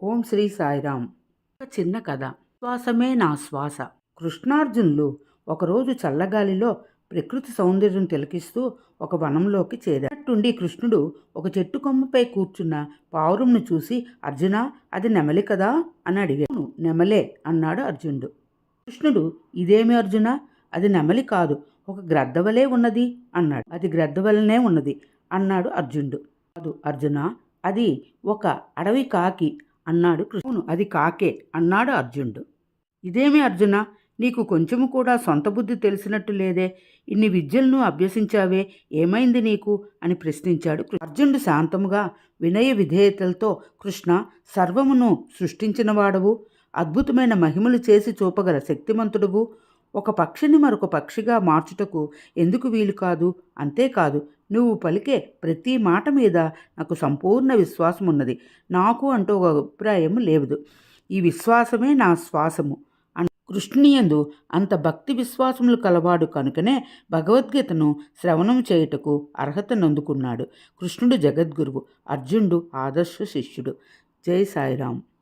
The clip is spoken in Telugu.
ఓం శ్రీ సాయిరామ్. ఒక చిన్న కథ. శ్వాసమే నా శ్వాస. కృష్ణార్జునులు ఒకరోజు చల్లగాలిలో ప్రకృతి సౌందర్యం తిలకిస్తూ ఒక వనంలోకి చేరారు. కృష్ణుడు ఒక చెట్టు కొమ్మపై కూర్చున్న పావురంను చూసి, అర్జునా, అది నెమలి కదా అని అడిగాడు. "అవును, నెమలే" అన్నాడు అర్జునుడు. కృష్ణుడు, ఇదేమి అర్జునా, అది నెమలి కాదు, ఒక గ్రద్దవలే ఉన్నది అన్నాడు. అది గ్రద్దవలనే ఉన్నది అన్నాడు అర్జునుడు. కాదు అర్జునా, అది ఒక అడవి కాకి అన్నాడు కృష్ణుడు. అది కాకే అన్నాడు అర్జునుడు. ఇదేమి అర్జున, నీకు కొంచెము కూడా సొంత బుద్ధి తెలిసినట్టు లేదే, ఇన్ని విద్యలను అభ్యసించావే, ఏమైంది నీకు అని ప్రశ్నించాడు. అర్జునుడు శాంతముగా వినయ విధేయతలతో, కృష్ణ, సర్వమును సృష్టించిన వాడవు, అద్భుతమైన మహిమలు చేసి చూపగల శక్తిమంతుడువు, ఒక పక్షిని మరొక పక్షిగా మార్చుటకు ఎందుకు వీలు కాదు? అంతేకాదు, నువ్వు పలికే ప్రతి మాట మీద నాకు సంపూర్ణ విశ్వాసం ఉన్నది. నాకు అంటూ ఒక అభిప్రాయం లేదు. ఈ విశ్వాసమే నా శ్వాసము. కృష్ణునియందు అంత భక్తి విశ్వాసములు కలవాడు కనుకనే భగవద్గీతను శ్రవణం చేయుటకు అర్హతనందుకున్నాడు. కృష్ణుడు జగద్గురువు, అర్జునుడు ఆదర్శ శిష్యుడు. జై సాయిరాం.